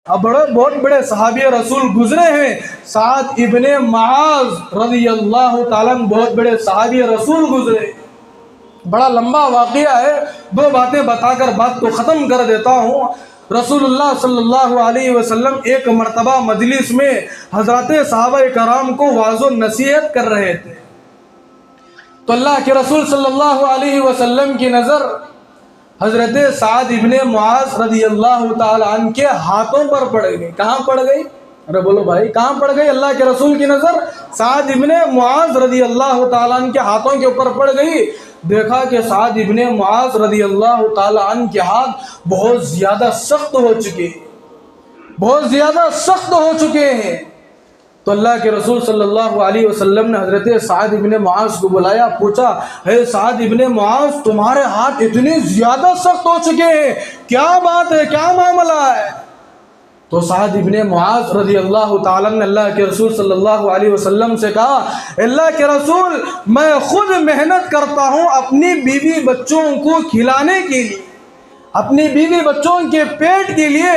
اب بہت بڑے صحابی رسول گزرے ہیں، سعد ابن معاذ رضی اللہ تعالیٰ بہت بڑے صحابی رسول گزرے. بڑا لمبا واقعہ ہے، دو باتیں بتا کر بات کو ختم کر دیتا ہوں. رسول اللہ صلی اللہ علیہ وسلم ایک مرتبہ مجلس میں حضرات صحابہ کرام کو وعظ و نصیحت کر رہے تھے، تو اللہ کے رسول صلی اللہ علیہ وسلم کی نظر حضرت سعد ابن معاذ رضی اللہ تعالی عنہ کے ہاتھوں پر پڑ گئی. کہاں پڑ گئی؟ ارے بولو بھائی، کہاں پڑ گئی؟ اللہ کے رسول کی نظر سعد ابن معاذ رضی اللہ تعالی عنہ کے ہاتھوں کے اوپر پڑ گئی. دیکھا کہ سعد ابن معاذ رضی اللہ تعالی عنہ کے ہاتھ بہت زیادہ سخت ہو چکے ہیں، بہت زیادہ سخت ہو چکے ہیں. تو اللہ کے رسول صلی اللہ علیہ وسلم نے حضرت سعد ابن معاذ کو بلایا، پوچھا، اے سعد ابن معاذ، تمہارے ہاتھ اتنے زیادہ سخت ہو چکے ہیں، کیا بات ہے، کیا معاملہ ہے؟ تو سعد ابن معاذ رضی اللہ تعالیٰ نے اللہ کے رسول صلی اللہ علیہ وسلم سے کہا، اللہ کے رسول، میں خود محنت کرتا ہوں اپنی بیوی بچوں کو کھلانے کے لیے، اپنی بیوی بچوں کے پیٹ کے لیے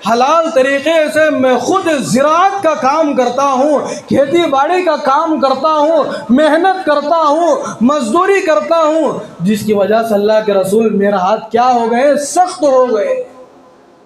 حلال طریقے سے میں خود زراعت کا کام کرتا ہوں، کھیتی باڑی کا کام کرتا ہوں، محنت کرتا ہوں، مزدوری کرتا ہوں، جس کی وجہ سے اللہ کے رسول میرا ہاتھ کیا ہو گئے؟ سخت ہو گئے.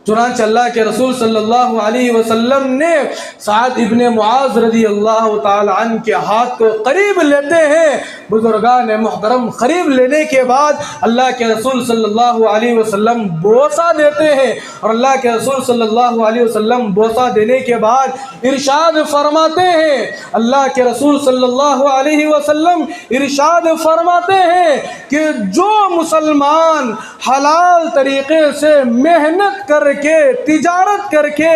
چنانچہ اللہ کے رسول صلی اللہ علیہ وسلم نے سعد ابن معاذ رضی اللہ تعالی عنہ کے ہاتھ کو قریب لیتے ہیں. بزرگان محترم، قریب لینے کے بعد اللہ کے رسول صلی اللہ علیہ وسلم بوسہ دیتے ہیں، اور اللہ کے رسول صلی اللہ علیہ وسلم بوسہ دینے کے بعد ارشاد فرماتے ہیں، اللہ کے رسول صلی اللہ علیہ وسلم ارشاد فرماتے ہیں کہ جو مسلمان حلال طریقے سے محنت کر کے، تجارت کر کے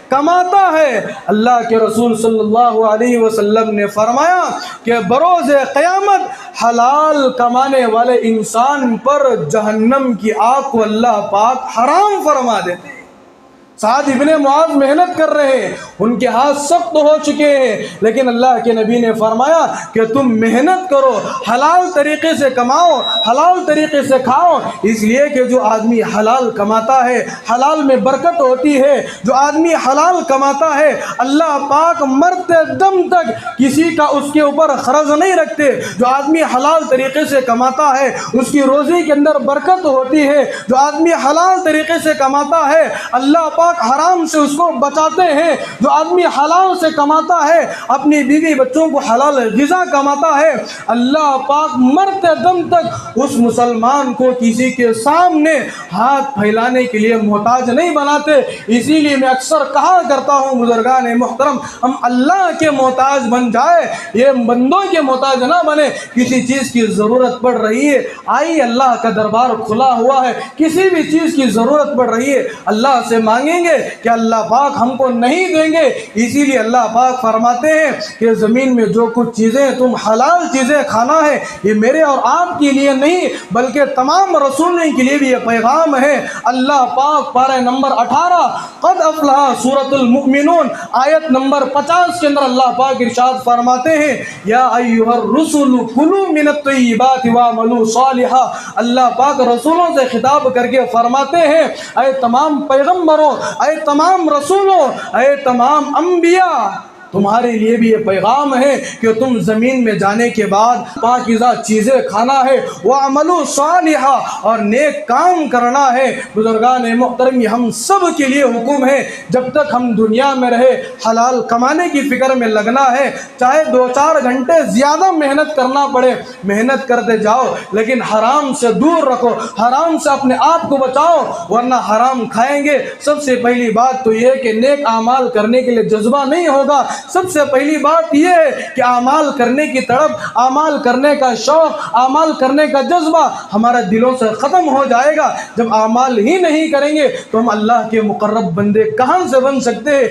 کماتا ہے، اللہ کے رسول صلی اللہ علیہ وسلم نے فرمایا کہ بروز قیامت حلال کمانے والے انسان پر جہنم کی آگ کو اللہ پاک حرام فرما دیتے ہیں. سعد ابن معاذ محنت کر رہے ہیں، ان کے ہاتھ سخت ہو چکے ہیں، لیکن اللہ کے نبی نے فرمایا کہ تم محنت کرو، حلال طریقے سے کماؤ، حلال طریقے سے کھاؤ. اس لیے کہ جو آدمی حلال کماتا ہے حلال میں برکت ہوتی ہے. جو آدمی حلال کماتا ہے اللہ پاک مرتے دم تک کسی کا اس کے اوپر قرض نہیں رکھتے. جو آدمی حلال طریقے سے کماتا ہے اس کی روزی کے اندر برکت ہوتی ہے. جو آدمی حلال طریقے سے کماتا ہے اللہ پاک حرام سے اس کو بچاتے ہیں. جو آدمی حلال سے کماتا ہے، اپنی بیوی بچوں کو حلال غذا کماتا ہے، اللہ پاک مرتے دم تک اس مسلمان کو کسی کے سامنے ہاتھ پھیلانے کے لیے محتاج نہیں بناتے. اسی لیے میں اکثر کہا کرتا ہوں بزرگان محترم، ہم اللہ کے محتاج بن جائے، یہ بندوں کے محتاج نہ بنے. کسی چیز کی ضرورت پڑ رہی ہے، آئیے، اللہ کا دربار کھلا ہوا ہے. کسی بھی چیز کی ضرورت پڑ رہی ہے اللہ سے مانگیں گے کہ اللہ پاک ہم کو نہیں دیں گے. اسی لیے اللہ پاک فرماتے ہیں کہ زمین میں جو کچھ چیزیں تم حلال چیزیں کھانا ہے، یہ میرے اور آپ کے لیے نہیں بلکہ تمام رسولوں کے لیے بھی یہ پیغام ہے. اللہ پاک پارہ نمبر 18 قد افلح سورۃ المؤمنون آیت نمبر 50 کے اندر اللہ پاک ارشاد فرماتے ہیں، یا ایھا الرسل کلوا من الطیبات واعملوا صالحا. اللہ پاک رسولوں سے خطاب کر کے فرماتے ہیں، اے تمام پیغمبروں، اے تمام رسولوں، اے تمام انبیاء، تمہارے لیے بھی یہ پیغام ہے کہ تم زمین میں جانے کے بعد پاکیزہ چیزیں کھانا ہے، وَعَمَلُوا صَالِحًا، اور نیک کام کرنا ہے. بزرگان محترم، یہ ہم سب کے لیے حکم ہے. جب تک ہم دنیا میں رہے حلال کمانے کی فکر میں لگنا ہے، چاہے 2-4 گھنٹے زیادہ محنت کرنا پڑے، محنت کرتے جاؤ، لیکن حرام سے دور رکھو، حرام سے اپنے آپ کو بچاؤ، ورنہ حرام کھائیں گے. سب سے پہلی بات تو یہ کہ نیک اعمال کرنے کے لیے جذبہ نہیں ہوگا. سب سے پہلی بات یہ ہے کہ اعمال کرنے کی طرف، اعمال کرنے کا شوق، اعمال کرنے کا جذبہ ہمارے دلوں سے ختم ہو جائے گا. جب اعمال ہی نہیں کریں گے تو ہم اللہ کے مقرب بندے کہاں سے بن سکتے ہیں؟